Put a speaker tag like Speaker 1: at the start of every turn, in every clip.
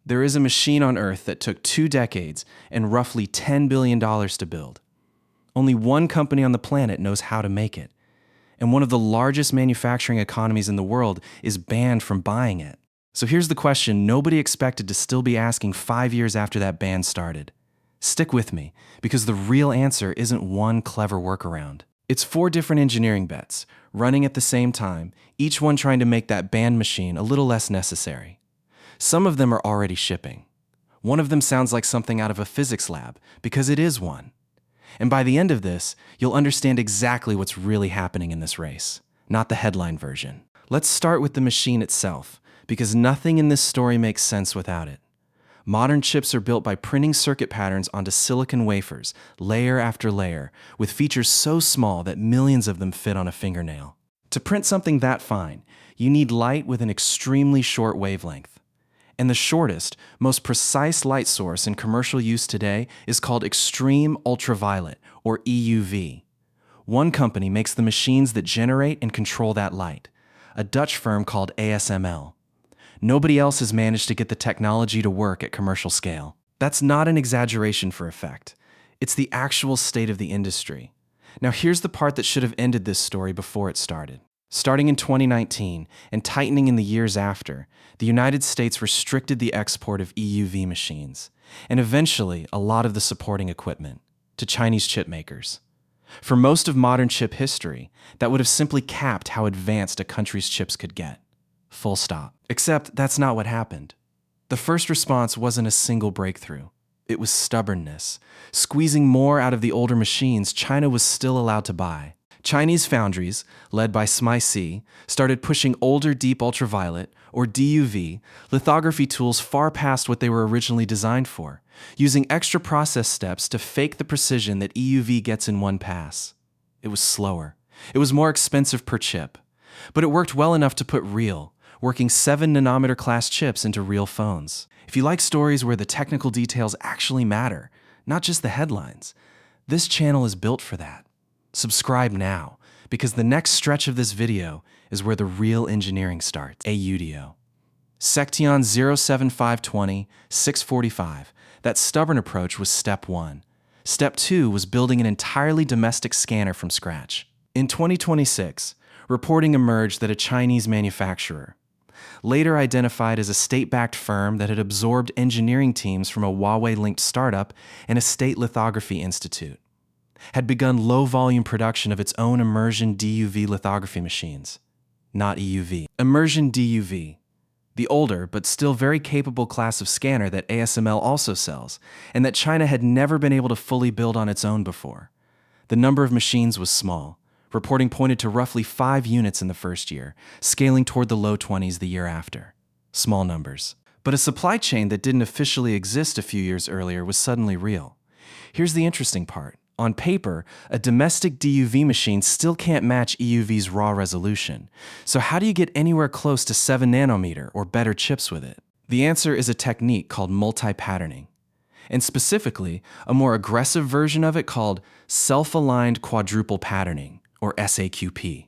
Speaker 1: There is a machine on Earth that took 2 decades and roughly $10 billion to build. Only one company on the planet knows how to make it, and one of the largest manufacturing economies in the world is banned from buying it. So here's the question nobody expected to still be asking 5 years after that ban started. Stick with me, because the real answer isn't one clever workaround. It's 4 different engineering bets, running at the same time, each one trying to make that banned machine a little less necessary. Some of them are already shipping. One of them sounds like something out of a physics lab, because it is one. And by the end of this, you'll understand exactly what's really happening in this race, not the headline version. Let's start with the machine itself, because nothing in this story makes sense without it. Modern chips are built by printing circuit patterns onto silicon wafers, layer after layer, with features so small that millions of them fit on a fingernail. To print something that fine, you need light with an extremely short wavelength. And the shortest, most precise light source in commercial use today is called extreme ultraviolet, or EUV. One company makes the machines that generate and control that light, a Dutch firm called ASML. Nobody else has managed to get the technology to work at commercial scale. That's not an exaggeration for effect. It's the actual state of the industry. Now here's the part that should have ended this story before it started. Starting in 2019 and tightening in the years after, the United States restricted the export of EUV machines, and eventually a lot of the supporting equipment, to Chinese chip makers. For most of modern chip history, that would have simply capped how advanced a country's chips could get. Full stop. Except that's not what happened. The first response wasn't a single breakthrough. It was stubbornness. Squeezing more out of the older machines China was still allowed to buy. Chinese foundries, led by SMIC, started pushing older deep ultraviolet, or DUV, lithography tools far past what they were originally designed for, using extra process steps to fake the precision that EUV gets in one pass. It was slower. It was more expensive per chip. But it worked well enough to put real, working 7-nanometer class chips into real phones. If you like stories where the technical details actually matter, not just the headlines, this channel is built for that. Subscribe now, because the next stretch of this video is where the real engineering starts. AUDIO. Section 07520, 645. That stubborn approach was step 1. Step 2 was building an entirely domestic scanner from scratch. In 2026, reporting emerged that a Chinese manufacturer, later identified as a state-backed firm that had absorbed engineering teams from a Huawei-linked startup and a state lithography institute, had begun low-volume production of its own immersion DUV lithography machines, not EUV. Immersion DUV, the older but still very capable class of scanner that ASML also sells, and that China had never been able to fully build on its own before. The number of machines was small. Reporting pointed to roughly 5 units in the first year, scaling toward the low 20s the year after. Small numbers. But a supply chain that didn't officially exist a few years earlier was suddenly real. Here's the interesting part. On paper, a domestic DUV machine still can't match EUV's raw resolution. So how do you get anywhere close to 7 nanometer or better chips with it? The answer is a technique called multi-patterning. And specifically, a more aggressive version of it called self-aligned quadruple patterning, or SAQP.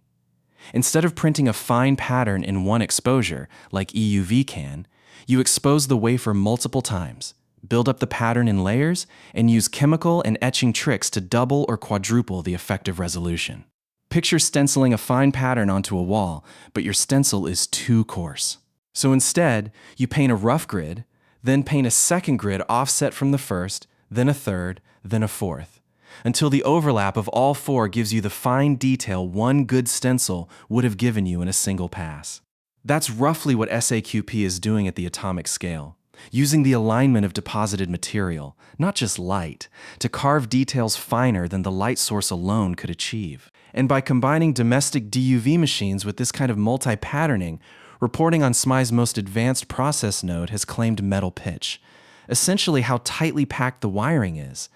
Speaker 1: Instead of printing a fine pattern in one exposure, like EUV can, you expose the wafer multiple times, build up the pattern in layers, and use chemical and etching tricks to double or quadruple the effective resolution. Picture stenciling a fine pattern onto a wall, but your stencil is too coarse. So instead, you paint a rough grid, then paint a second grid offset from the first, then a third, then a fourth, until the overlap of all 4 gives you the fine detail one good stencil would have given you in a single pass. That's roughly what SAQP is doing at the atomic scale, using the alignment of deposited material, not just light, to carve details finer than the light source alone could achieve. And by combining domestic DUV machines with this kind of multi-patterning, reporting on SMI's most advanced process node has claimed metal pitch, essentially how tightly packed the wiring is.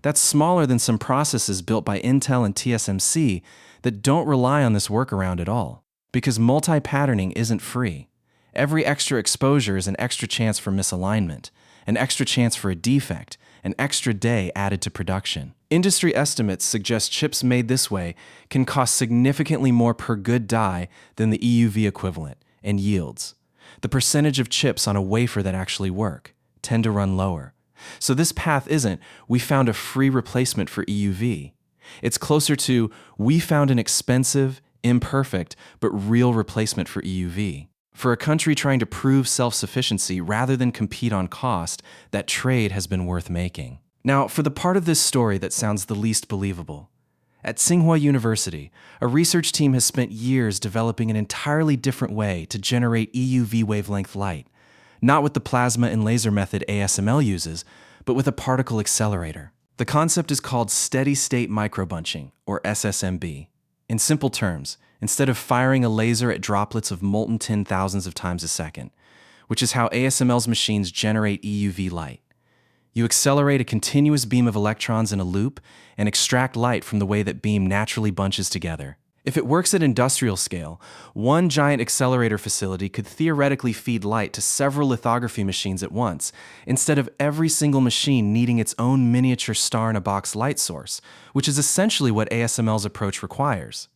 Speaker 1: That's smaller than some processes built by Intel and TSMC that don't rely on this workaround at all, because multi-patterning isn't free. Every extra exposure is an extra chance for misalignment, an extra chance for a defect, an extra day added to production. Industry estimates suggest chips made this way can cost significantly more per good die than the EUV equivalent, and yields. The percentage of chips on a wafer that actually work tend to run lower. So this path isn't, we found a free replacement for EUV. It's closer to, we found an expensive, imperfect, but real replacement for EUV. For a country trying to prove self-sufficiency rather than compete on cost, that trade has been worth making. Now, for the part of this story that sounds the least believable. At Tsinghua University, a research team has spent years developing an entirely different way to generate EUV wavelength light, not with the plasma and laser method ASML uses, but with a particle accelerator. The concept is called steady-state microbunching, or SSMB. In simple terms, instead of firing a laser at droplets of molten tin thousands of times a second, which is how ASML's machines generate EUV light, you accelerate a continuous beam of electrons in a loop and extract light from the way that beam naturally bunches together. If it works at industrial scale, one giant accelerator facility could theoretically feed light to several lithography machines at once, instead of every single machine needing its own miniature star-in-a-box light source, which is essentially what ASML's approach requires.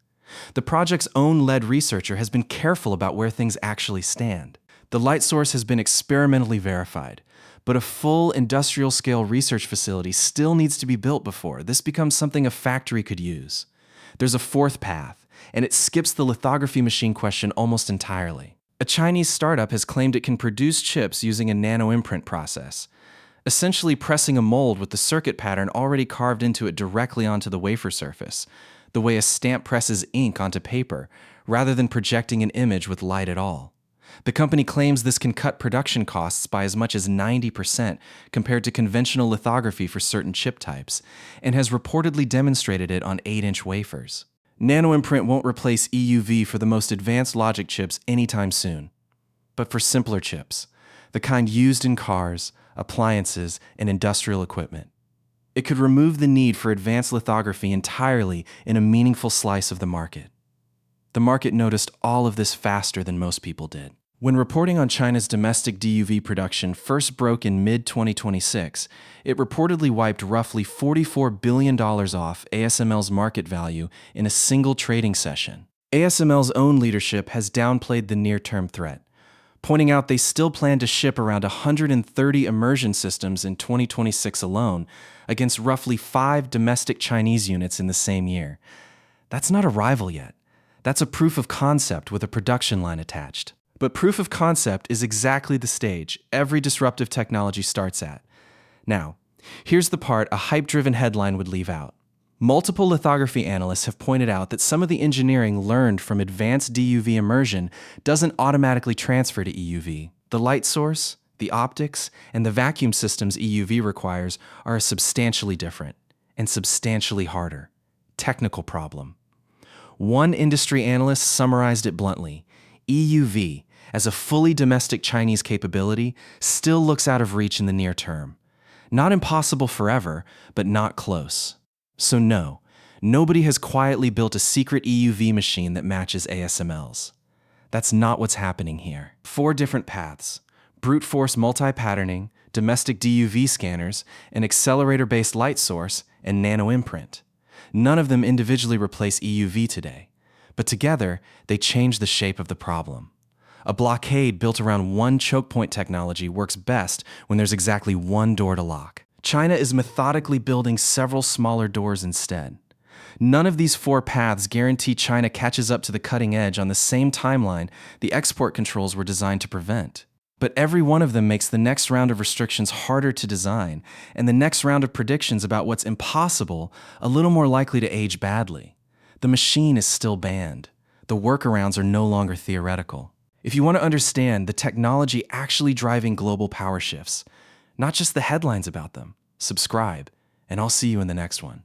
Speaker 1: The project's own lead researcher has been careful about where things actually stand. The light source has been experimentally verified, but a full industrial-scale research facility still needs to be built before this becomes something a factory could use. There's a fourth path, and it skips the lithography machine question almost entirely. A Chinese startup has claimed it can produce chips using a nanoimprint process, essentially pressing a mold with the circuit pattern already carved into it directly onto the wafer surface, the way a stamp presses ink onto paper, rather than projecting an image with light at all. The company claims this can cut production costs by as much as 90% compared to conventional lithography for certain chip types, and has reportedly demonstrated it on 8-inch wafers. Nanoimprint won't replace EUV for the most advanced logic chips anytime soon, but for simpler chips, the kind used in cars, appliances, and industrial equipment. It could remove the need for advanced lithography entirely in a meaningful slice of the market. The market noticed all of this faster than most people did. When reporting on China's domestic DUV production first broke in mid-2026, it reportedly wiped roughly $44 billion off ASML's market value in a single trading session. ASML's own leadership has downplayed the near-term threat, pointing out they still plan to ship around 130 immersion systems in 2026 alone, against roughly 5 domestic Chinese units in the same year. That's not a rival yet. That's a proof of concept with a production line attached. But proof of concept is exactly the stage every disruptive technology starts at. Now, here's the part a hype-driven headline would leave out. Multiple lithography analysts have pointed out that some of the engineering learned from advanced DUV immersion doesn't automatically transfer to EUV. The light source, the optics, and the vacuum systems EUV requires are substantially different and substantially harder. Technical problem. One industry analyst summarized it bluntly: EUV, as a fully domestic Chinese capability, still looks out of reach in the near term. Not impossible forever, but not close. So no, nobody has quietly built a secret EUV machine that matches ASML's. That's not what's happening here. 4 different paths: brute force multi-patterning, domestic DUV scanners, an accelerator-based light source, and nanoimprint. None of them individually replace EUV today, but together they change the shape of the problem. A blockade built around one choke point technology works best when there's exactly one door to lock. China is methodically building several smaller doors instead. None of these 4 paths guarantee China catches up to the cutting edge on the same timeline the export controls were designed to prevent. But every one of them makes the next round of restrictions harder to design, and the next round of predictions about what's impossible a little more likely to age badly. The machine is still banned. The workarounds are no longer theoretical. If you want to understand the technology actually driving global power shifts, not just the headlines about them, subscribe, and I'll see you in the next one.